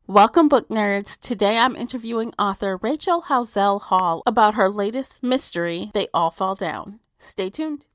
Welcome, book nerds. Today I'm interviewing author Rachel Howzell Hall about her latest mystery, They All Fall Down. Stay tuned.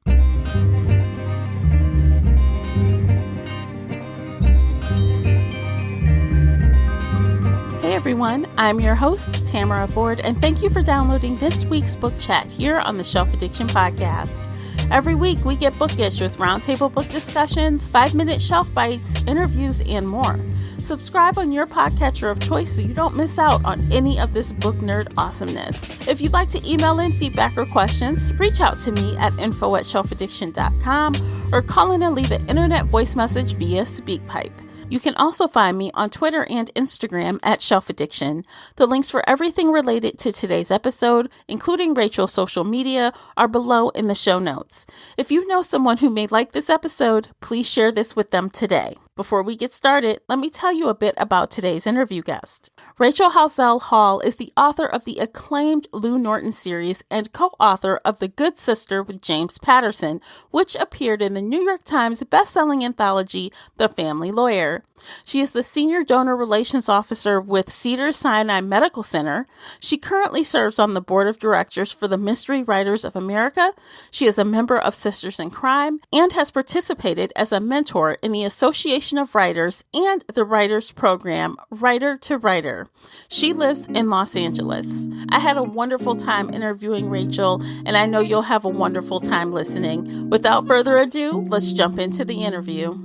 Hey everyone, I'm your host, Tamara Ford, and thank you for downloading this week's book chat here on the Shelf Addiction Podcast. Every week we get bookish with roundtable book discussions, 5-minute shelf bites, interviews, and more. Subscribe on your podcatcher of choice so you don't miss out on any of this book nerd awesomeness. If you'd like to email in feedback or questions, reach out to me at info@shelfaddiction.com or call in and leave an internet voice message via SpeakPipe. You can also find me on Twitter and Instagram at Shelf Addiction. The links for everything related to today's episode, including Rachel's social media, are below in the show notes. If you know someone who may like this episode, please share this with them today. Before we get started, let me tell you a bit about today's interview guest. Rachel Howzell Hall is the author of the acclaimed Lou Norton series and co-author of The Good Sister with James Patterson, which appeared in the New York Times bestselling anthology, The Family Lawyer. She is the Senior Donor Relations Officer with Cedars-Sinai Medical Center. She currently serves on the board of directors for the Mystery Writers of America. She is a member of Sisters in Crime and has participated as a mentor in the Association of Writers and the Writers Program, Writer to Writer. She lives in Los Angeles. I had a wonderful time interviewing Rachel, and I know you'll have a wonderful time listening. Without further ado, let's jump into the interview.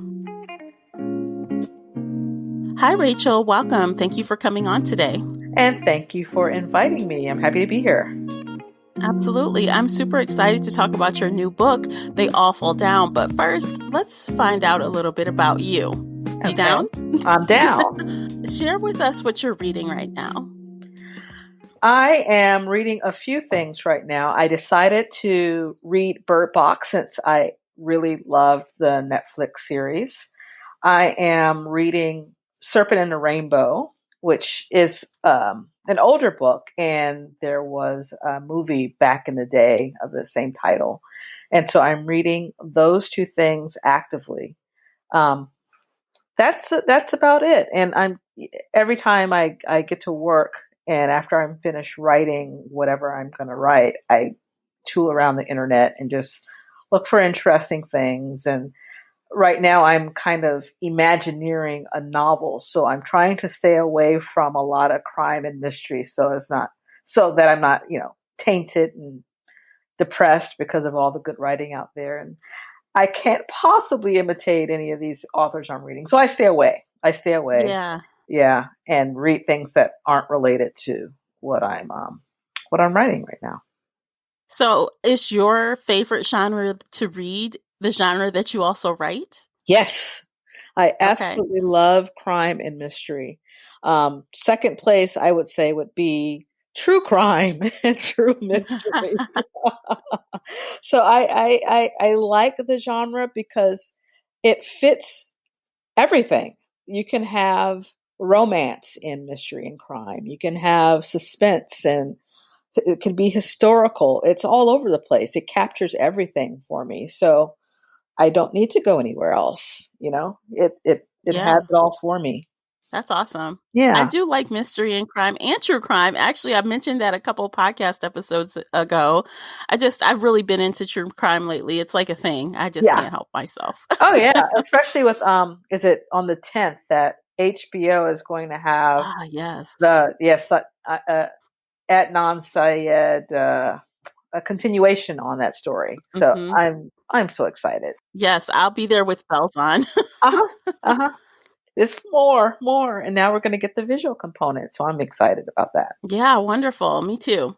Hi, Rachel. Welcome. Thank you for coming on today. And thank you for inviting me. I'm happy to be here. Absolutely. I'm super excited to talk about your new book, They All Fall Down. But first, let's find out a little bit about you. You down? I'm down. Share with us what you're reading right now. I am reading a few things right now. I decided to read Bird Box since I really loved the Netflix series. I am reading Serpent and the Rainbow, which is an older book, and there was a movie back in the day of the same title. And so I'm reading those two things actively. That's about it. And every time I get to work and after I'm finished writing whatever I'm going to write, I tool around the internet and just look for interesting things. And right now I'm kind of imagineering a novel. So I'm trying to stay away from a lot of crime and mystery so that I'm not, tainted and depressed because of all the good writing out there. And I can't possibly imitate any of these authors I'm reading. So I stay away. Yeah. Yeah. And read things that aren't related to what I'm writing right now. So is your favorite genre to read the genre that you also write? Yes. I absolutely love crime and mystery. Second place, I would say, would be true crime and true mystery. So I like the genre because it fits everything. You can have romance in mystery and crime. You can have suspense, and it can be historical. It's all over the place. It captures everything for me. So I don't need to go anywhere else. It has it all for me. That's awesome. Yeah. I do like mystery and crime and true crime. Actually, I mentioned that a couple podcast episodes ago. I've really been into true crime lately. It's like a thing. I just can't help myself. Oh yeah. Especially with, is it on the 10th that HBO is going to have Adnan Syed, a continuation on that story. So I'm so excited. Yes, I'll be there with bells on. There's more. And now we're going to get the visual component. So I'm excited about that. Yeah, wonderful. Me too.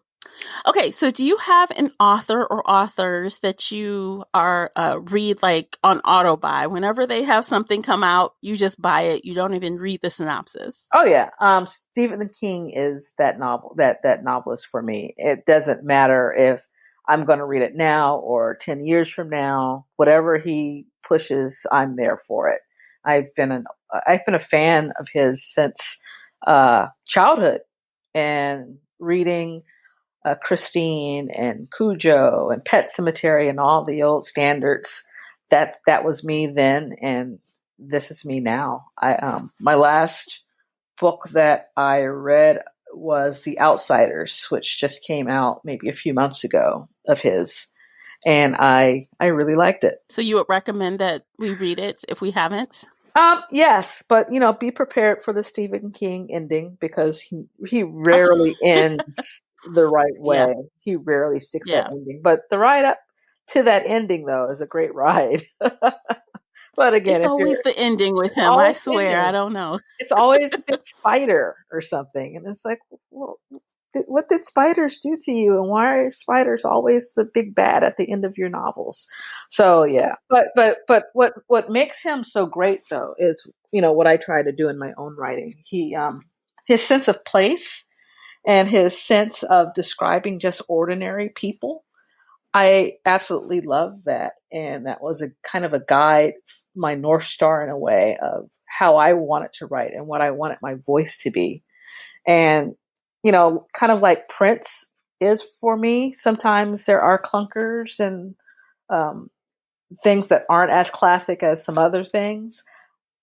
Okay, so do you have an author or authors that you are read like on auto buy? Whenever they have something come out, you just buy it. You don't even read the synopsis. Oh yeah, Stephen King is that novelist for me. It doesn't matter if I'm going to read it now or 10 years from now. Whatever he pushes, I'm there for it. I've been a fan of his since childhood, and reading Christine and Cujo and Pet Sematary and all the old standards. That was me then, and this is me now. My last book that I read was The Outsiders, which just came out maybe a few months ago of his, and I really liked it. So you would recommend that we read it if we haven't? Yes, but be prepared for the Stephen King ending because he rarely ends the right Yeah, way. He rarely sticks that yeah. ending. But the ride up to that ending though is a great ride. But again, It's if always you're the ending with him. I always swear, I ending, don't know. it's always a big spider or something, and it's like, well, what did spiders do to you, and why are spiders always the big bad at the end of your novels? So yeah, but what makes him so great though is what I try to do in my own writing. His sense of place and his sense of describing just ordinary people. I absolutely love that. And that was a kind of a guide, my North Star in a way of how I wanted to write and what I wanted my voice to be. And, kind of like Prince is for me, sometimes there are clunkers and um, things that aren't as classic as some other things.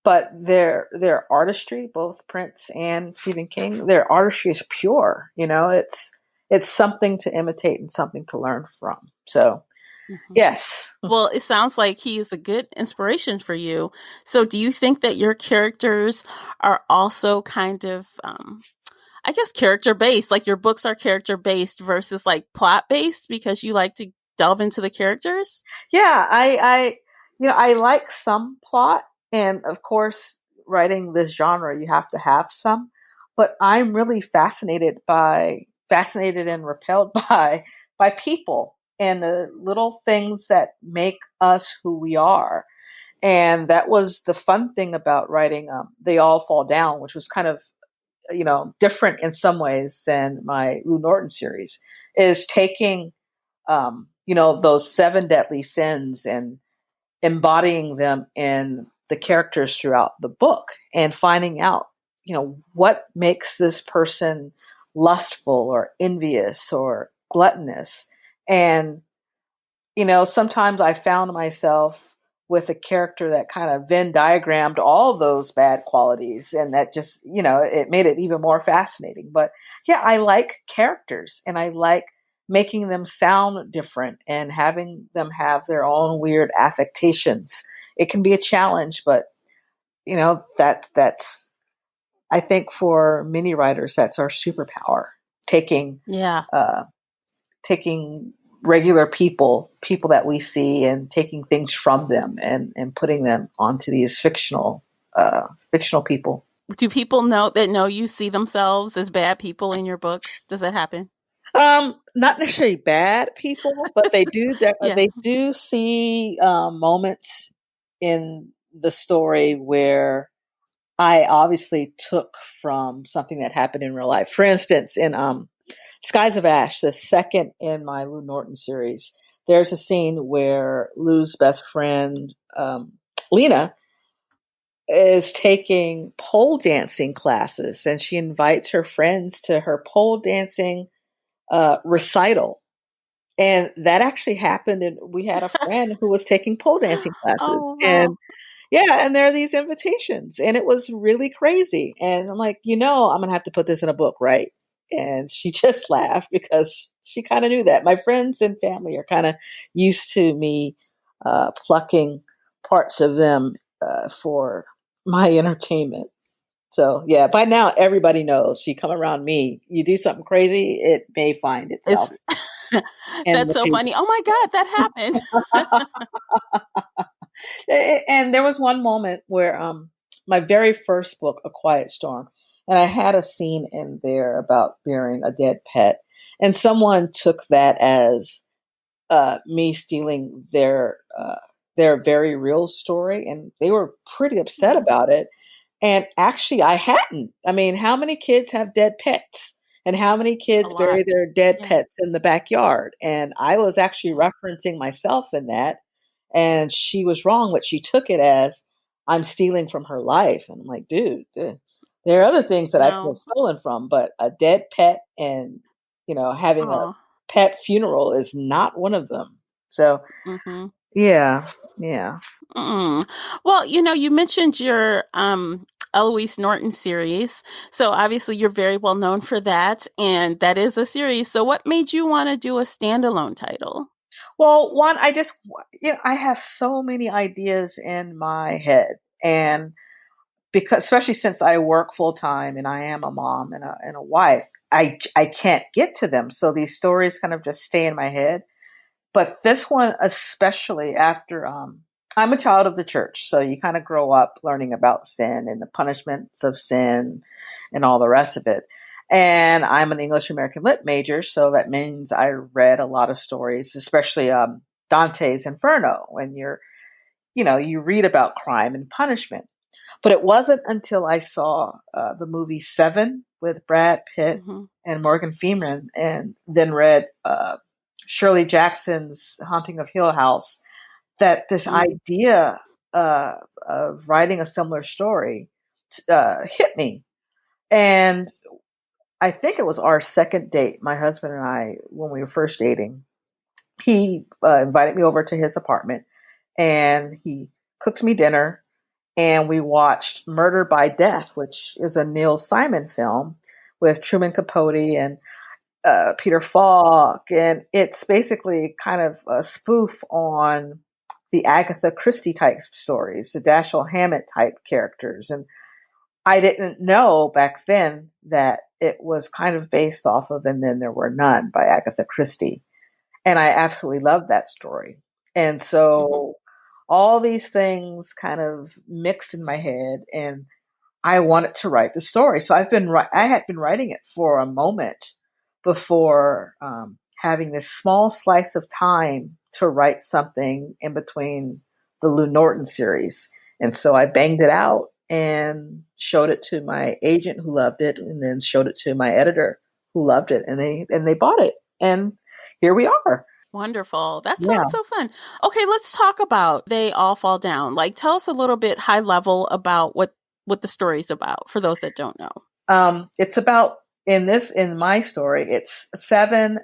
But their artistry, both Prince and Stephen King, their artistry is pure. It's something to imitate and something to learn from. So Mhm. yes. Well, it sounds like he is a good inspiration for you. So, do you think that your characters are also kind of, I guess, character based? Like your books are character based versus like plot based because you like to delve into the characters? Yeah, I like some plot, and of course, writing this genre, you have to have some. But I'm really fascinated and repelled by people and the little things that make us who we are. And that was the fun thing about writing They All Fall Down, which was kind of different in some ways than my Lou Norton series, is taking those seven deadly sins and embodying them in the characters throughout the book and finding out, what makes this person lustful or envious or gluttonous. And, sometimes I found myself with a character that kind of Venn diagrammed all those bad qualities. And that just, it made it even more fascinating. But yeah, I like characters and I like making them sound different and having them have their own weird affectations. It can be a challenge, but that's I think for many writers that's our superpower. Taking Yeah. uh, taking regular people that we see, and taking things from them and putting them onto these fictional people. Do people know you see themselves as bad people in your books? Does that happen? Not necessarily bad people, but Yeah. they do see moments in the story where I obviously took from something that happened in real life. For instance, in Skies of Ash, the second in my Lou Norton series, there's a scene where Lou's best friend, Lena, is taking pole dancing classes, and she invites her friends to her pole dancing recital. And that actually happened. And we had a friend who was taking pole dancing classes. Oh, And wow. yeah, and there are these invitations, and it was really crazy. And I'm like, I'm gonna have to put this in a book, right? And she just laughed because she kind of knew that. My friends and family are kind of used to me plucking parts of them for my entertainment. So yeah, by now everybody knows. You come around me, you do something crazy, it may find itself It's in that's the so funny. Oh my God, that happened. paper. And there was one moment where my very first book, A Quiet Storm, and I had a scene in there about burying a dead pet, and someone took that as me stealing their very real story, and they were pretty upset Oh, about it. And actually, I hadn't. I mean, how many kids have dead pets? And how many a kids lot. bury their dead Yeah. pets in the backyard? And I was actually Yeah. referencing myself in that. And she was wrong, but she took it as I'm stealing from her life. And I'm like, dude, there are other things that I could have No. stolen from, but a dead pet and, having a Oh. pet funeral is not one of them. So, Mhm. yeah, yeah. Mm. Well, you mentioned your Eloise Norton series. So obviously you're very well known for that, and that is a series. So what made you want to do a standalone title? Well, one, I have so many ideas in my head, and because especially since I work full time and I am a mom and a wife, I can't get to them. So these stories kind of just stay in my head. But this one, especially after, I'm a child of the church. So you kind of grow up learning about sin and the punishments of sin and all the rest of it. And I'm an English American Lit major. So that means I read a lot of stories, especially Dante's Inferno, when you read about crime and punishment. But it wasn't until I saw the movie Seven with Brad Pitt Mm-hmm. and Morgan Freeman, and then read Shirley Jackson's Haunting of Hill House, that this idea of writing a similar story hit me. And I think it was our second date, my husband and I, when we were first dating. He invited me over to his apartment and he cooked me dinner and we watched Murder by Death, which is a Neil Simon film with Truman Capote and Peter Falk, and it's basically kind of a spoof on the Agatha Christie type stories, the Dashiell Hammett type characters. And I didn't know back then that it was kind of based off of And Then There Were None by Agatha Christie. And I absolutely loved that story. And Mm-hmm. so all these things kind of mixed in my head, and I wanted to write the story. So I had been writing it for a moment before having this small slice of time to write something in between the Lou Norton series. And so I banged it out and showed it to my agent who loved it, and then showed it to my editor who loved it, and they bought it. And here we are. Wonderful. That Yeah. sounds so fun. Okay, let's talk about They All Fall Down. Like, tell us a little bit high level about what the story's about for those that don't know. It's about in my story, it's seven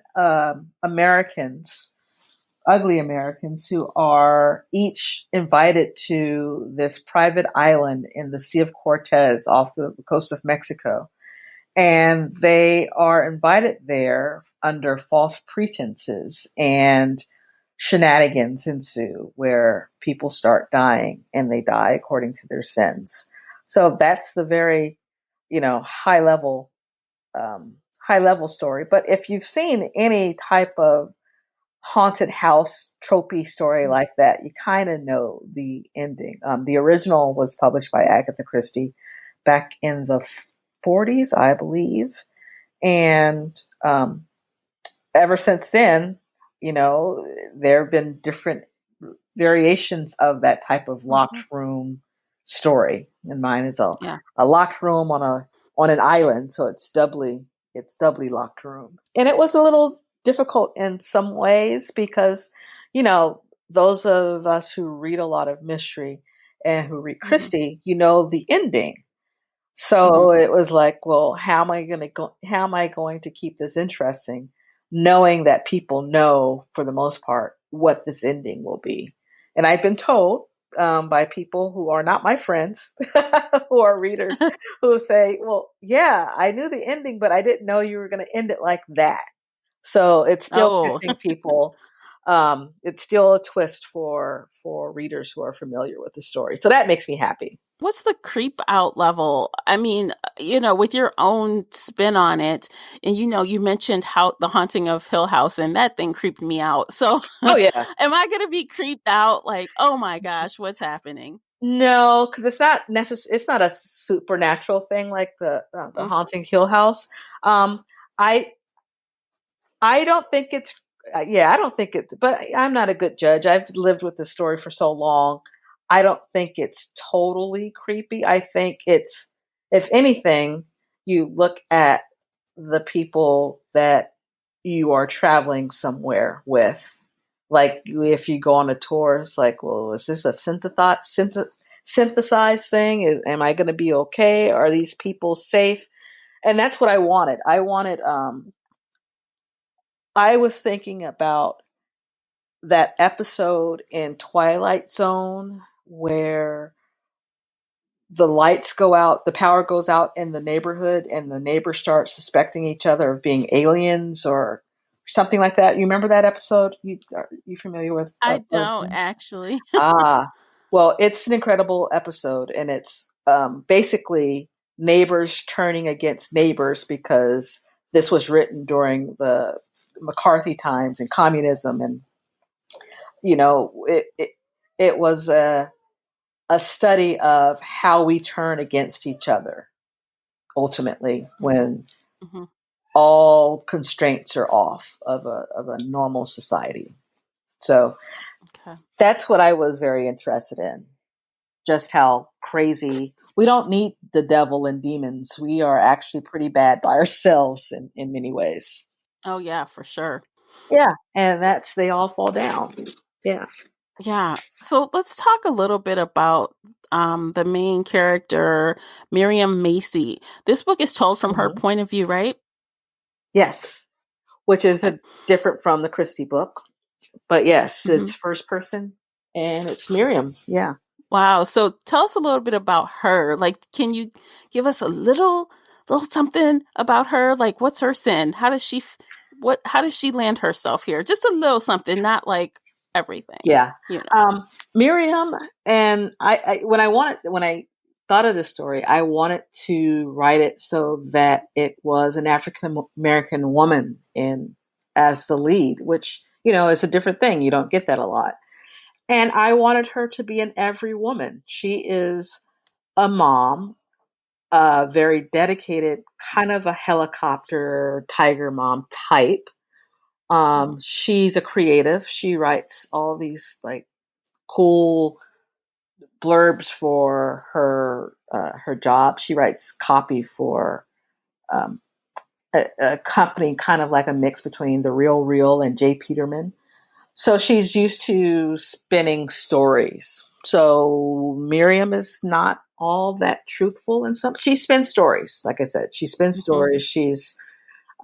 Americans, ugly Americans, who are each invited to this private island in the Sea of Cortez off the coast of Mexico. And they are invited there under false pretenses, and shenanigans ensue where people start dying and they die according to their sins. So that's the very, high level, high level story. But if you've seen any type of haunted house tropey story like that, you kind of know the ending. The original was published by Agatha Christie back in the 40s, I believe. And ever since then, there have been different variations of that type of locked Mm-hmm. room story. And mine is a, Yeah. a locked room on an island, so it's doubly locked room. And it was a little difficult in some ways because, you know, those of us who read a lot of mystery and who read Mm-hmm. Christie, the ending. Mm-hmm. So it was like, well, how am I going to keep this interesting, knowing that people know for the most part what this ending will be? And I've been told by people who are not my friends, who are readers, who say, well, yeah, I knew the ending, but I didn't know you were going to end it like that. So it's still Oh, giving people, it's still a twist for readers who are familiar with the story. So that makes me happy. what's the creep out level? I mean, with your own spin on it, and you mentioned how the haunting of Hill House, and that thing creeped me out. So, Oh yeah. am I going to be creeped out? Like, oh my gosh, what's happening? No, because it's not It's not a supernatural thing like the Mm-hmm. haunting Hill House. Um, I I don't think it's yeah, I don't think it. But I'm not a good judge. I've lived with the story for so long. I don't think it's totally creepy. I think it's, if anything, you look at the people that you are traveling somewhere with. Like if you go on a tour, it's like, well, is this a synthesized thing? Am I going to be okay? Are these people safe? And that's what I wanted. I was thinking about that episode in Twilight Zone where the lights go out, the power goes out in the neighborhood, and the neighbors start suspecting each other of being aliens or something like that. You remember that episode? Are you familiar with? I don't actually. Ah, well, it's an incredible episode, and it's basically neighbors turning against neighbors because this was written during the McCarthy times and communism, and it was a study of how we turn against each other ultimately when Mm-hmm. all constraints are off of a normal society. So Okay. that's what I was very interested in. Just how crazy we don't need the devil and demons. We are actually pretty bad by ourselves in many ways. Oh yeah, for sure. Yeah. And that's they all fall down. Yeah. Yeah. So let's talk a little bit about the main character, Miriam Macy. This book is told from her Mm-hmm. point of view, right? Yes. Which is Okay. different from the Christie book. But yes, Mm-hmm. it's first person and it's Miriam. Yeah. Wow. So tell us a little bit about her. Like, can you give us a little something about her? Like, what's her sin? How does she land herself here? Just a little something, not like everything, Yeah. you know. Miriam and when I thought of this story, I wanted to write it so that it was an African American woman in as the lead, which, is a different thing. You don't get that a lot. And I wanted her to be an every woman. She is a mom, a very dedicated, kind of a helicopter tiger mom type. Mhm. She's a creative. She writes all these like cool blurbs for her job. She writes copy for um, a company, kind of like a mix between The Real Real and J. Peterman. So she's used to spinning stories. So Miriam is not all that truthful in some. She spins stories, like I said. She spins Mhm. stories.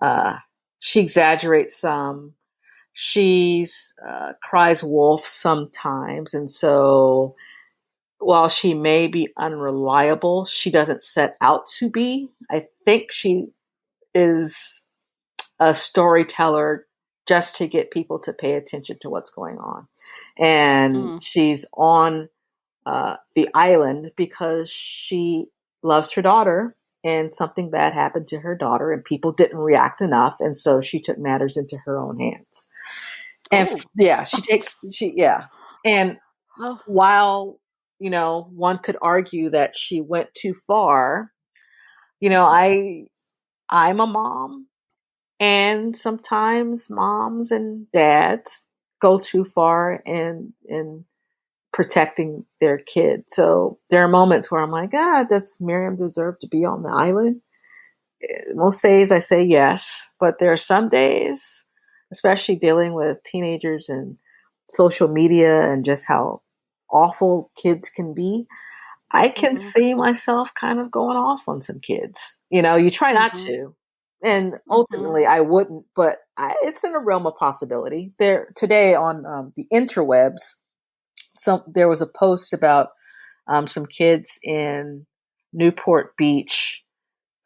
Uh, she exaggerates some. She's cries wolf sometimes, and so while she may be unreliable, she doesn't set out to be. I think she is a storyteller just to get people to pay attention to what's going on. And Mm. she's on the island because she loves her daughter, and something bad happened to her daughter, and people didn't react enough. And so she took matters into her own hands. And Oh. yeah, yeah. And Oh. while one could argue that she went too far, Mhm. I'm a mom, and sometimes moms and dads go too far in protecting their kid. So there are moments where I'm like, does Miriam deserve to be on the island? Most days I say yes, but there are some days, especially dealing with teenagers and social media and just how awful kids can be, I can Mhm. see myself kind of going off on some kids. You try not Mhm. to, and Mhm. ultimately I wouldn't, but it's in the realm of possibility. There today on the interwebs, there was a post about some kids in Newport Beach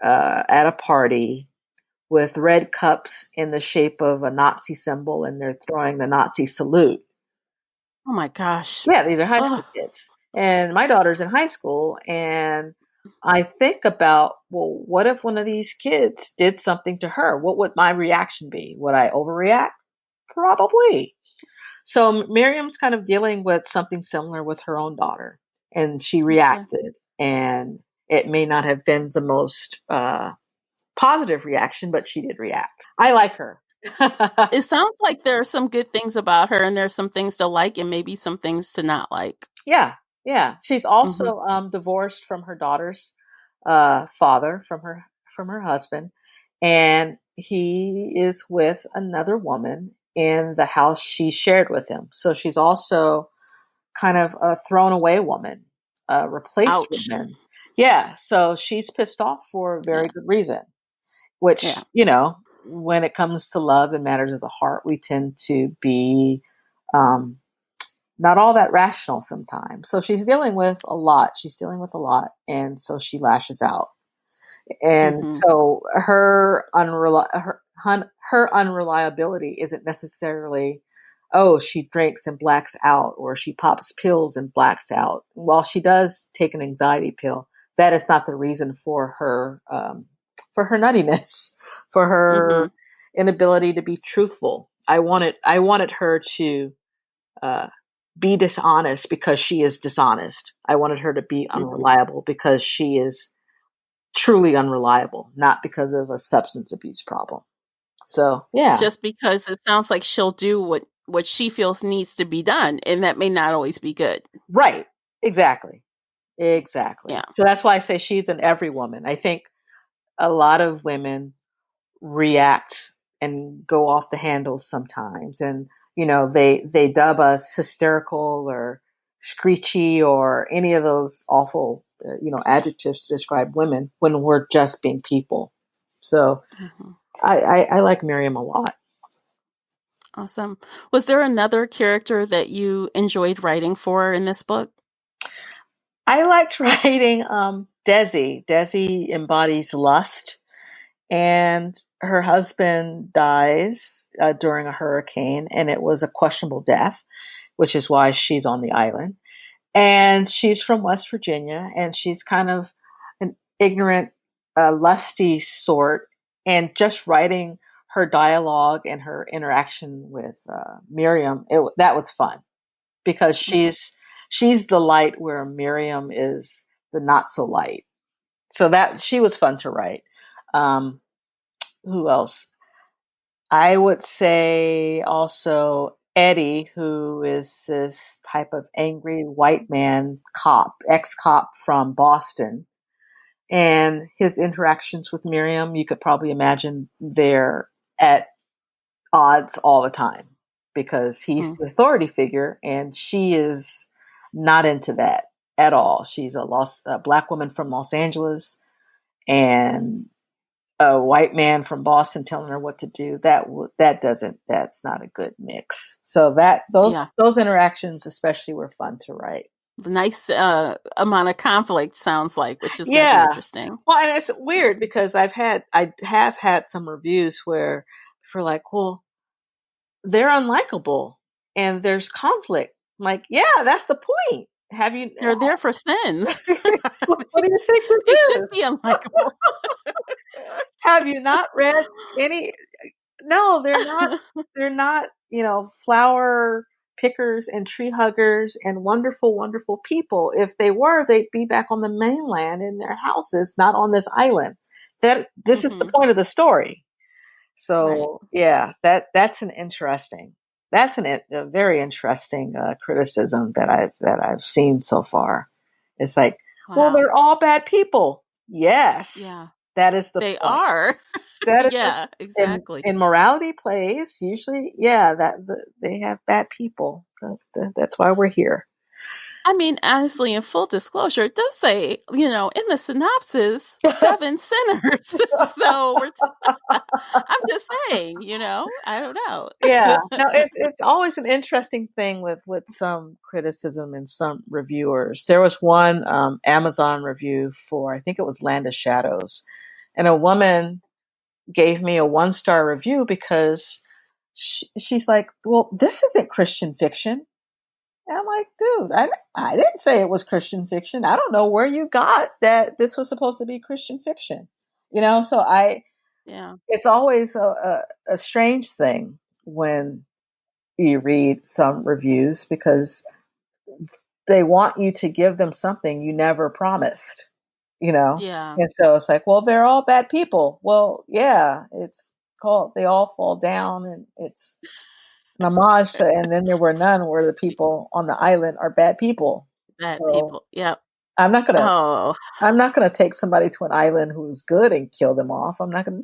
at a party with red cups in the shape of a Nazi symbol, and they're throwing the Nazi salute. Oh my gosh. Yeah, these are high school Oh. kids. And my daughter's in high school, and I think about, well, what if one of these kids did something to her? What would my reaction be? Would I overreact? Probably. So Miriam's kind of dealing with something similar with her own daughter, and she Okay. reacted. And it may not have been the most positive reaction, but she did react. I like her. It sounds like there are some good things about her, and there's some things to like, and maybe some things to not like. Yeah, yeah. She's Mhm. also divorced from her daughter's father, from her husband, and he is with another woman in the house she shared with him. So she's also kind of a thrown away woman, a replaced Ouch. woman. Yeah, so she's pissed off for a very Yeah. good reason. Yeah. Which, when it comes to love and matters of the heart, we tend to be um, not all that rational sometimes. So she's dealing with a lot. She's dealing with a lot. And so she lashes out. And Mm-hmm. so her unreliability isn't necessarily, oh, she drinks and blacks out, or she pops pills and blacks out. While she does take an anxiety pill, that is not the reason for her nuttiness, for Mm-hmm. her inability to be truthful. I wanted her to uh, be dishonest because she is dishonest. I wanted her to be Mm-hmm. unreliable because she is truly unreliable, not because of a substance abuse problem. So, yeah. Just because it sounds like she'll do what she feels needs to be done, and that may not always be good. Right. Exactly. Exactly. Yeah. So that's why I say she's an every woman. I think a lot of women react and go off the handles sometimes. And, they dub us hysterical or screechy or any of those awful, adjectives to describe women when we're just being people. So Mm-hmm. I like Miriam a lot. Awesome. Was there another character that you enjoyed writing for in this book? I liked writing Desi. Desi embodies lust, and her husband dies during a hurricane, and it was a questionable death, which is why she's on the island. And she's from West Virginia, and she's kind of an ignorant, lusty sort. And just writing her dialogue and her interaction with Miriam, that was fun because Mm-hmm. she's the light where Miriam is the not so light. So that she was fun to write. Um, who else? I would say also Eddie, who is this type of angry white man cop, ex cop from Boston. And his interactions with Miriam, you could probably imagine they're at odds all the time because he's the authority figure and she is not into that at all. She's a black woman from Los Angeles, and a white man from Boston telling her what to do. That's not a good mix. So that Yeah. those interactions especially were fun to write. The nice amount of conflict sounds like, which is going to be Yeah. interesting. Well, and it's Yeah. weird because I have had some reviews where people are like, well, they're unlikable and there's conflict. I'm like, yeah, that's the point. Have you They're there for sins. what do you think They should this be is? unlikable. Have you not read any? No, they're not, flower pickers and tree huggers and wonderful, wonderful people. If they were, they'd be back on the mainland in their houses, not on this island. This is the Mm-hmm. point of the story. Right. So yeah, that's a very interesting criticism that I've seen so far. It's like, well, Wow. they're all bad people. Yes, Yeah. that is the They point. are. That is Yeah, exactly. in morality plays usually, yeah, they have bad people. That's why we're here. I mean, honestly, in full disclosure, it does say, in the synopsis, seven sinners. So I'm just saying, I don't know. Yeah, no, it's always an interesting thing with some criticism and some reviewers. There was one Amazon review for, I think it was Land of Shadows, and a woman gave me a 1-star review because she's like, "Well, this isn't Christian fiction." And I'm like, "Dude, I didn't say it was Christian fiction. I don't know where you got that this was supposed to be Christian fiction." So Yeah. it's always a strange thing when you read some reviews because they want you to give them something you never promised, you know? Yeah. And so it's like, well, they're all bad people. Well, yeah, it's called They All Fall Down, and it's an homage to, and then there were none where the people on the island are bad people. Bad So people. Yep. I'm not gonna Oh, I'm not gonna take somebody to an island who's good and kill them off. I'm not gonna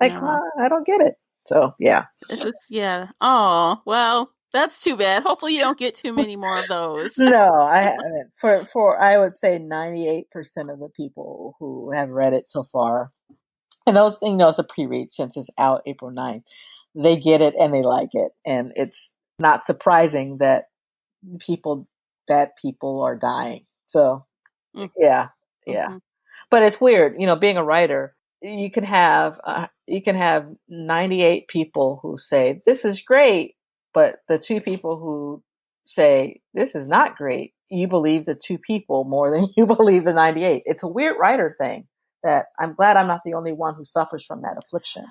like, no. I don't get it. So yeah. This is, yeah. Oh, well, that's too bad. Hopefully you don't get too many more of those. No, I haven't. For I would say 98% of the people who have read it so far, and those it's a pre-read since it's out April 9th, they get it and they like it, and it's not surprising that people, bad people are dying. So Mm, yeah, yeah. mhm. But it's weird, being a writer. You can have 98 people who say this is great, but the two people who say this is not great, you believe the two people more than you believe the 98. It's a weird writer thing that I'm glad I'm not the only one who suffers from that affliction.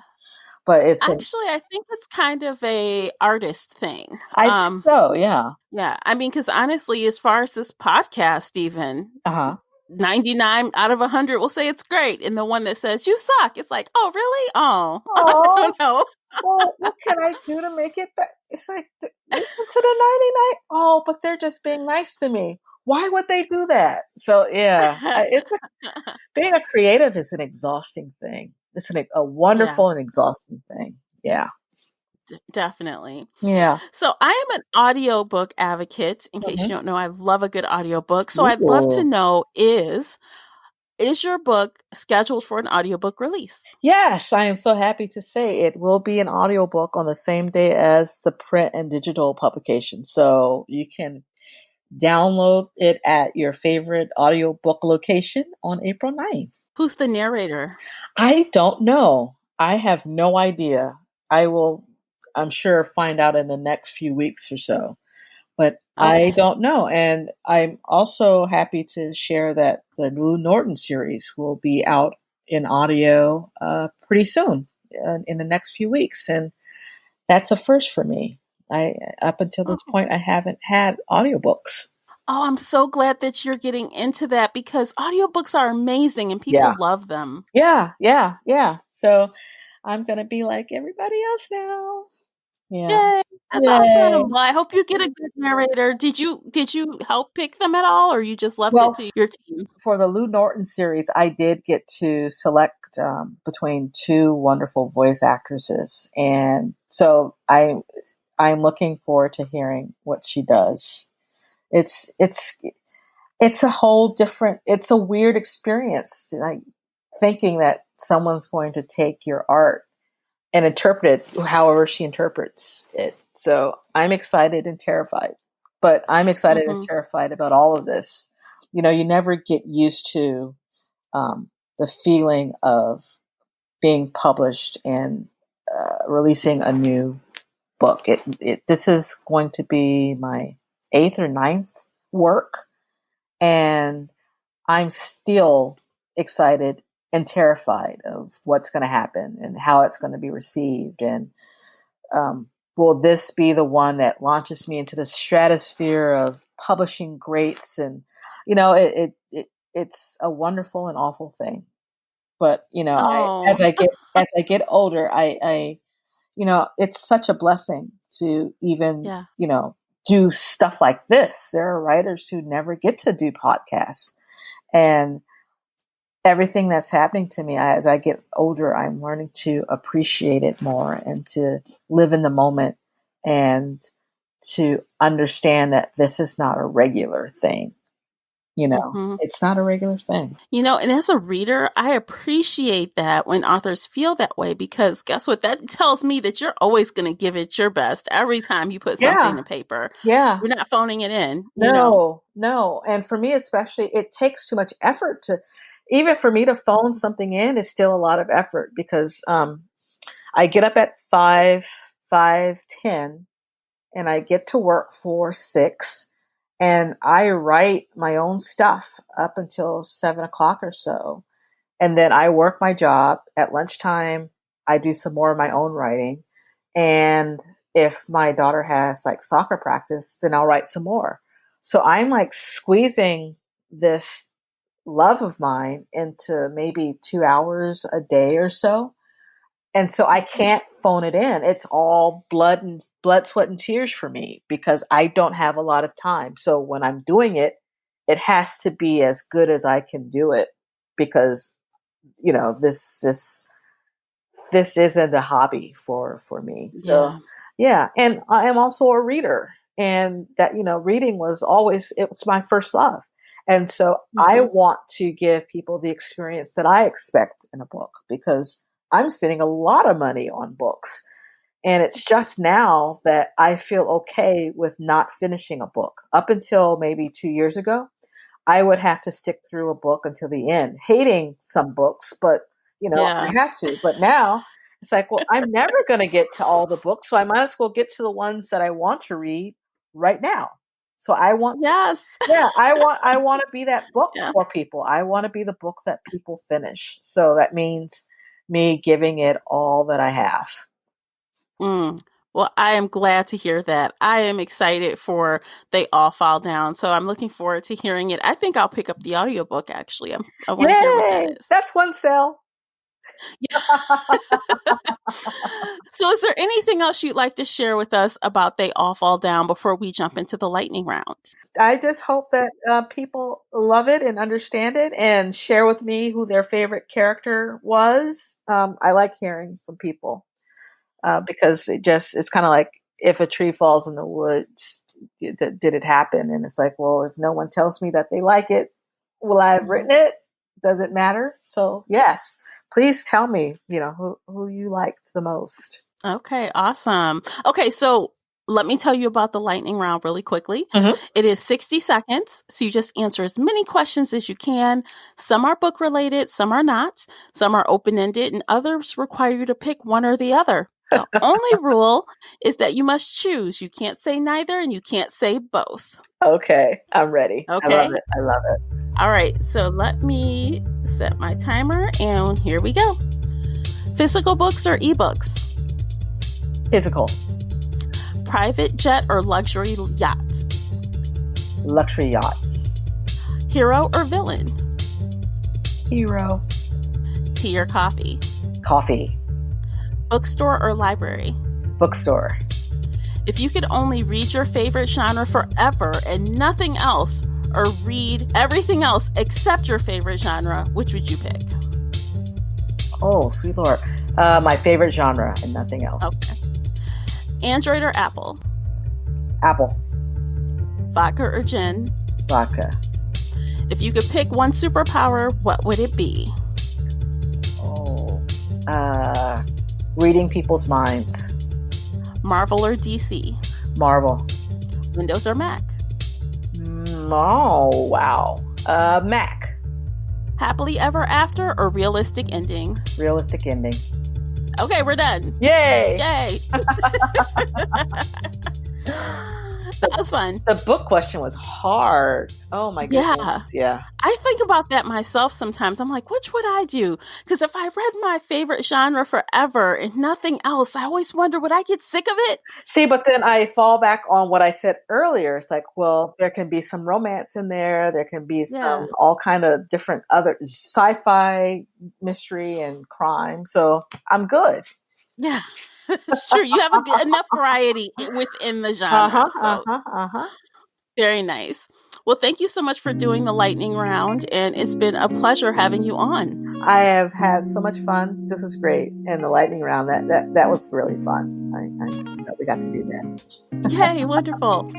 But Actually, I think it's kind of a artist thing. I think so, yeah. Yeah, I mean, because honestly, as far as this podcast, even Uh huh. 99 out of 100 will say it's great, and the one that says you suck, it's like, oh, really? Oh, I Oh, don't know. well, what can I do to make it better? It's like, listen to the 99. Oh, but they're just being nice to me. Why would they do that? So, yeah, being a creative is an exhausting thing. It's a Yeah, wonderful and exhausting thing. Yeah. definitely. Yeah. So I am an audiobook advocate. In case Hmm. you don't know, I love a good audiobook. So I'd love to Ooh. know is your book scheduled for an audiobook release? Yes, I am so happy to say it will be an audiobook on the same day as the print and digital publication. So you can download it at your favorite audiobook location on April 9th. Who's the narrator? I don't know. I have no idea. I will, I'm sure, find out in the next few weeks or so. But I Okay. don't know. And I'm also happy to share that the Lou Norton series will be out in audio pretty soon, in the next few weeks. And that's a first for me. Up until this Oh. point, I haven't had audiobooks. Oh, I'm so glad that you're getting into that because audiobooks are amazing and Yeah. people love them. Yeah. Yeah. Yeah. So I'm going to be like everybody else now. Yeah. Yay. That's Yay. awesome. Well, I hope you get a good narrator. Did you help pick them at all or you just left it Well, to your team? for the Lou Norton series, I did get to select between two wonderful voice actresses, and so I'm looking forward to hearing what she does. It's it's it's a whole different. It's a weird experience, like thinking that someone's going to take your art and interpret it however she interprets it. So I'm excited and terrified. But I'm excited and Mhm. terrified about all of this. You never get used to the feeling of being published and releasing a new book. This is going to be my eighth or ninth work, and I'm still excited and terrified of what's going to happen and how it's going to be received. And will this be the one that launches me into the stratosphere of publishing greats? And it's a wonderful and awful thing. But Oh, as I get older, it's such a blessing to even yeah. do stuff like this. There are writers who never get to do podcasts, and everything that's happening to me as I get older, I'm learning to appreciate it more and to live in the moment and to understand that this is not a regular thing. Mhm. It's not a regular thing. And as a reader, I appreciate that when authors feel that way because guess what? That tells me that you're always going to give it your best every time you put something Yeah. to paper. Yeah. You're not phoning it in. No, no. And for me, especially, it takes too much effort even for me to phone something in is still a lot of effort because, I get up at 5:10 and I get to work for 6 and I write my own stuff up until 7 o'clock or so. And then I work my job at lunchtime. I do some more of my own writing. And if my daughter has like soccer practice, then I'll write some more. So I'm like squeezing this love of mine into maybe 2 hours a day or so. And so I Mhm. can't phone it in. It's all blood, sweat, and tears for me because I don't have a lot of time. So when I'm doing it, it has to be as good as I can do it because this isn't a hobby for me. So Yeah. yeah, and I am also a reader, and that reading it's my first love, and so I Mhm. want to give people the experience that I expect in a book because I'm spending a lot of money on books, And it's just now that I feel okay with not finishing a book. Up until maybe 2 years ago, I would have to stick through a book until the end, hating some books, but I Yeah. have to. But now it's like, well, I'm never going to get to all the books, so I might as well get to the ones that I want to read right now. So Yes. I want to be that book Yeah. for people. I want to be the book that people finish. So that means me giving it all that I have. Well, I am glad to hear that. I am excited for They All Fall Down. So I'm looking forward to hearing it. I think I'll pick up the audiobook, actually. I want to hear what that Yay! is. That's one sell. So is there anything else you'd like to share with us about They All Fall Down before we jump into the lightning round? I just hope that people love it and understand it and share with me who their favorite character was. I like hearing from people because it's kind of like if a tree falls in the woods, did it happen? And it's like, well, if no one tells me that they like it, will I have written it? Does it matter? So yes, please tell me, who you liked the most. Okay, awesome. Okay, so let me tell you about the lightning round really quickly. Mm-hmm. It is 60 seconds, so you just answer as many questions as you can. Some are book related, some are not. Some are open ended, and others require you to pick one or the other. The only rule is that you must choose. You can't say neither, and you can't say both. Okay, I'm ready. Okay. I love it. I love it. All right, so let me set my timer, and here we go. Physical books or ebooks? Physical. Private jet or luxury yacht? Luxury yacht. Hero or villain? Hero. Tea or coffee? Coffee. Bookstore or library? Bookstore. If you could only read your favorite genre forever and nothing else, or read everything else except your favorite genre, which would you pick? Oh, sweet Lord. My favorite genre and nothing else. Okay. Android or Apple? Apple. Vodka or gin? Vodka. If you could pick one superpower, what would it be? Oh, reading people's minds. Marvel or DC? Marvel. Windows or Mac? Oh, wow. Mac. Happily ever after or realistic ending? Realistic ending. Okay, we're done. Yay! Yay! That was fun. The book question was hard. Oh my goodness. Yeah. I think about that myself sometimes. I'm like, which would I do? Because if I read my favorite genre forever and nothing else, I always wonder, would I get sick of it? See, but then I fall back on what I said earlier. It's like, well, there can be some romance in there. There can be some all kind of different other sci-fi, mystery, and crime. So I'm good. Yeah. Sure, you have enough variety within the genre. Very nice. Well, thank you so much for doing the lightning round, and it's been a pleasure having you on. I have had so much fun. This was great, and the lightning round that was really fun. I we got to do that. Yay, wonderful.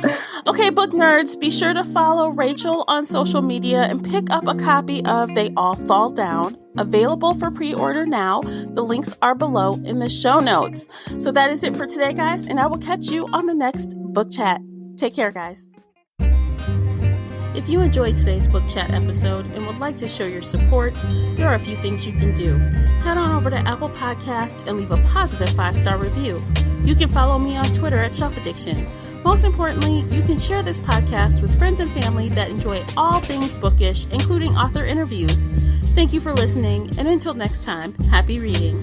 Okay, book nerds, be sure to follow Rachel on social media and pick up a copy of They All Fall Down. Available for pre-order now. The links are below in the show notes. So that is it for today, guys, and I will catch you on the next book chat. Take care, guys. If you enjoyed today's book chat episode and would like to show your support, there are a few things you can do. Head on over to Apple Podcasts and leave a positive 5-star review. You can follow me on Twitter at Shelf Addiction. Most importantly, you can share this podcast with friends and family that enjoy all things bookish, including author interviews. Thank you for listening, and until next time, happy reading.